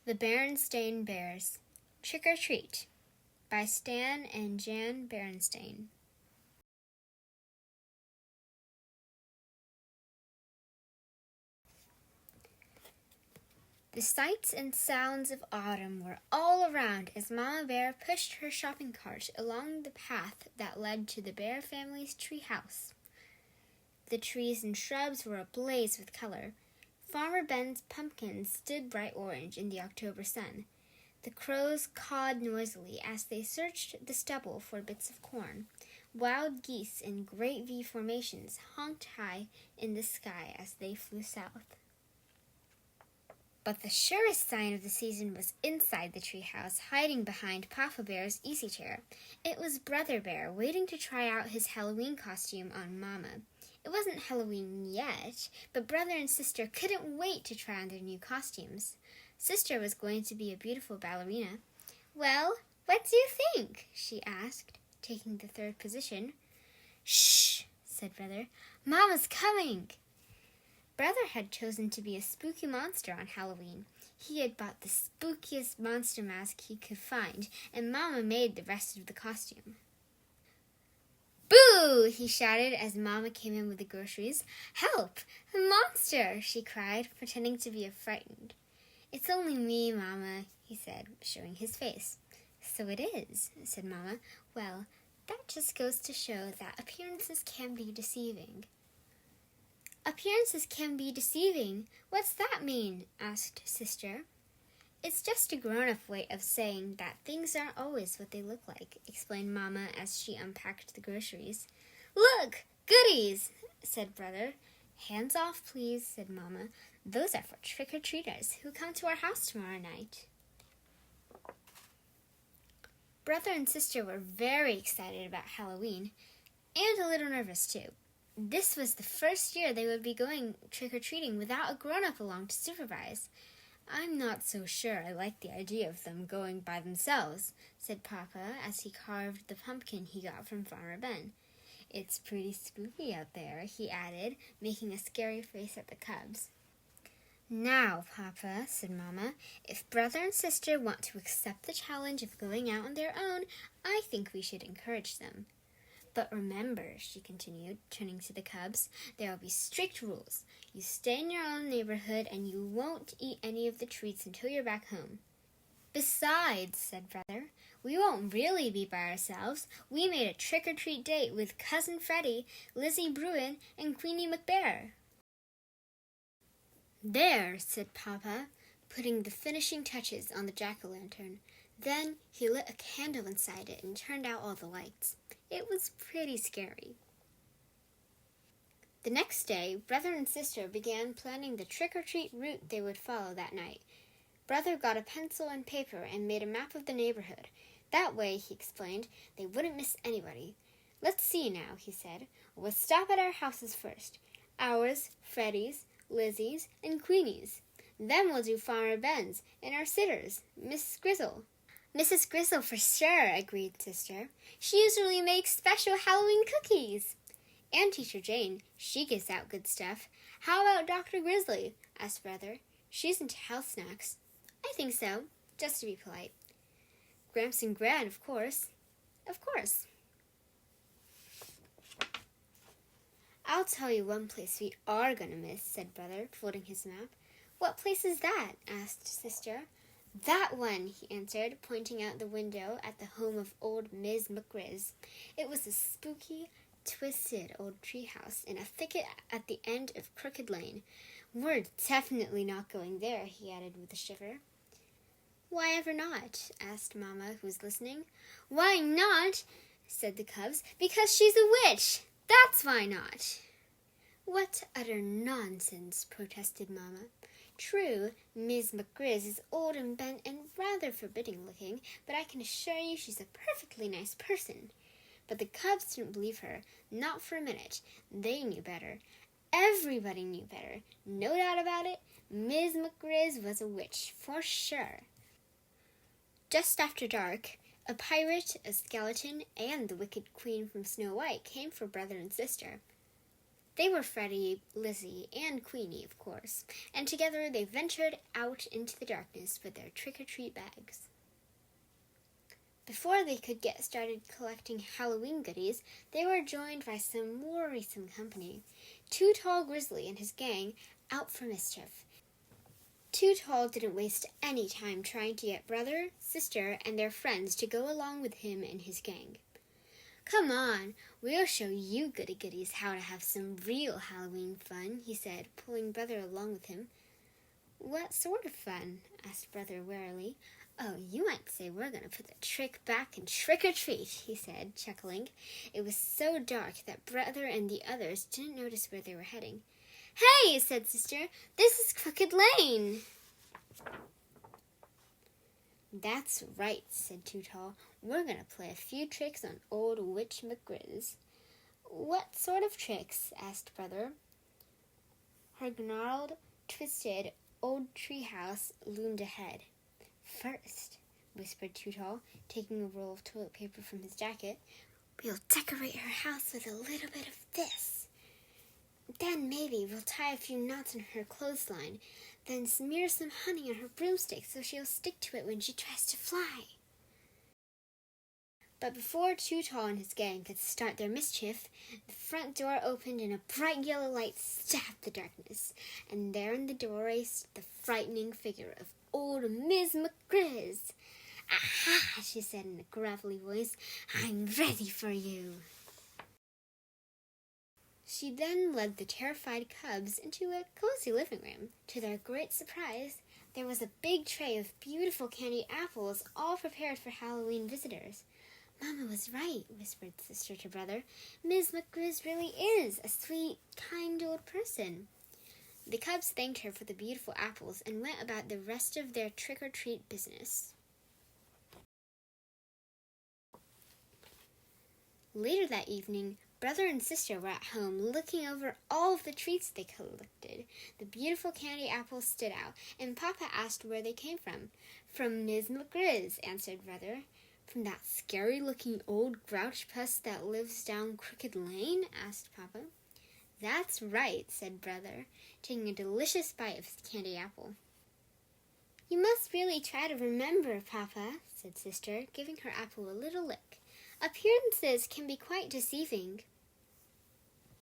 The Berenstain Bears. Trick or Treat by Stan and Jan Berenstain. The sights and sounds of autumn were all around as Mama Bear pushed her shopping cart along the path that led to the Bear family's tree house. The trees and shrubs were ablaze with color. Farmer Ben's pumpkins stood bright orange in the October sun. The crows cawed noisily as they searched the stubble for bits of corn. Wild geese in great V formations honked high in the sky as they flew south. But the surest sign of the season was inside the treehouse, hiding behind Papa Bear's easy chair. It was Brother Bear, waiting to try out his Halloween costume on Mama. It wasn't Halloween yet, but Brother and Sister couldn't wait to try on their new costumes. Sister was going to be a beautiful ballerina. "Well, what do you think?" she asked, taking the third position. "Shh," said Brother. "Mama's coming." Brother had chosen to be a spooky monster on Halloween. He had bought the spookiest monster mask he could find, and Mama made the rest of the costume. "Boo!" he shouted as Mama came in with the groceries. "Help! A monster!" she cried, pretending to be frightened. "It's only me, Mama," he said, showing his face. "So it is," said Mama. "Well, that just goes to show that appearances can be deceiving." "Appearances can be deceiving? What's that mean?" asked Sister. "It's just a grown-up way of saying that things aren't always what they look like," explained Mama as she unpacked the groceries. "Look! Goodies!" said Brother. "Hands off, please," said Mama. "Those are for trick-or-treaters who come to our house tomorrow night." Brother and Sister were very excited about Halloween, and a little nervous too. This was the first year they would be going trick-or-treating without a grown-up along to supervise. "I'm not so sure I like the idea of them going by themselves," said Papa as he carved the pumpkin he got from Farmer Ben. "It's pretty spooky out there," he added, making a scary face at the cubs. "Now, Papa," said Mama, "if Brother and Sister want to accept the challenge of going out on their own, I think we should encourage them. But remember," she continued, turning to the cubs, "there will be strict rules. You stay in your own neighborhood, and you won't eat any of the treats until you're back home." "Besides," said Brother, "we won't really be by ourselves. We made a trick-or-treat date with Cousin Freddie, Lizzie Bruin, and Queenie McBear." "There," said Papa, putting the finishing touches on the jack-o'-lantern. Then he lit a candle inside it and turned out all the lights. It was pretty scary. The next day, Brother and Sister began planning the trick-or-treat route they would follow that night. Brother got a pencil and paper and made a map of the neighborhood. That way, he explained, they wouldn't miss anybody. "Let's see now," he said. "We'll stop at our houses first. Ours, Freddie's, Lizzie's, and Queenie's. Then we'll do Farmer Ben's and our sitters, Miss Grizzle." "Mrs. Grizzle for sure," agreed Sister. "She usually makes special Halloween cookies." "And Teacher Jane, she gives out good stuff." "How about Dr. Grizzly?" asked Brother. "She's into health snacks." "I think so, just to be polite." "Gramps and Gran, of course." "Of course." "I'll tell you one place we are going to miss," said Brother, folding his map. "What place is that?" asked Sister. "That one," he answered, pointing out the window at the home of old Ms. McGriz. It was a spooky, twisted old treehouse in a thicket at the end of Crooked Lane. "We're definitely not going there," he added with a shiver. "Why ever not?" asked Mama, who was listening. "Why not?" said the cubs. "Because she's a witch! That's why not!" "What utter nonsense!" protested Mama. "True, Ms. McGriz is old and bent and rather forbidding-looking, but I can assure you she's a perfectly nice person." But the cubs didn't believe her, not for a minute. They knew better. Everybody knew better. No doubt about it, Ms. McGriz was a witch, for sure. Just after dark, a pirate, a skeleton, and the wicked queen from Snow White came for Brother and Sister. They were Freddie, Lizzie, and Queenie, of course, and together they ventured out into the darkness with their trick-or-treat bags. Before they could get started collecting Halloween goodies, they were joined by some worrisome company. Too Tall Grizzly and his gang out for mischief. Too Tall didn't waste any time trying to get brother, sister, and their friends to go along with him and his gang. "Come on, we'll show you goody-goodies how to have some real Halloween fun," he said, pulling Brother along with him. "What sort of fun?" asked Brother warily. "Oh, you might say we're going to put the trick back and trick-or-treat," he said, chuckling. It was so dark that Brother and the others didn't notice where they were heading. "Hey," said Sister, "this is Crooked Lane." "That's right," said Too Tall. "We're going to play a few tricks on old Witch McGrizz." "What sort of tricks?" asked Brother. Her gnarled, twisted old treehouse loomed ahead. "First," whispered Too Tall, taking a roll of toilet paper from his jacket, "we'll decorate her house with a little bit of this. Then maybe we'll tie a few knots in her clothesline, then smear some honey on her broomstick so she'll stick to it when she tries to fly." But before Too Tall and his gang could start their mischief, the front door opened and a bright yellow light stabbed the darkness, and there in the doorway stood the frightening figure of old Miss McGrizz. "Aha!" she said in a gravelly voice. "I'm ready for you." She then led the terrified cubs into a cozy living room. To their great surprise, there was a big tray of beautiful candy apples, all prepared for Halloween visitors. "Mama was right," whispered Sister to Brother. "Miss McGrizz really is a sweet, kind old person." The cubs thanked her for the beautiful apples and went about the rest of their trick-or-treat business. Later that evening, Brother and Sister were at home looking over all of the treats they collected. The beautiful candy apples stood out, and Papa asked where they came from. "From Miss McGrizz," answered Brother. "From that scary-looking old grouch puss that lives down Crooked Lane?" asked Papa. "That's right," said Brother, taking a delicious bite of his candy apple. "You must really try to remember, Papa," said Sister, giving her apple a little lick. "Appearances can be quite deceiving."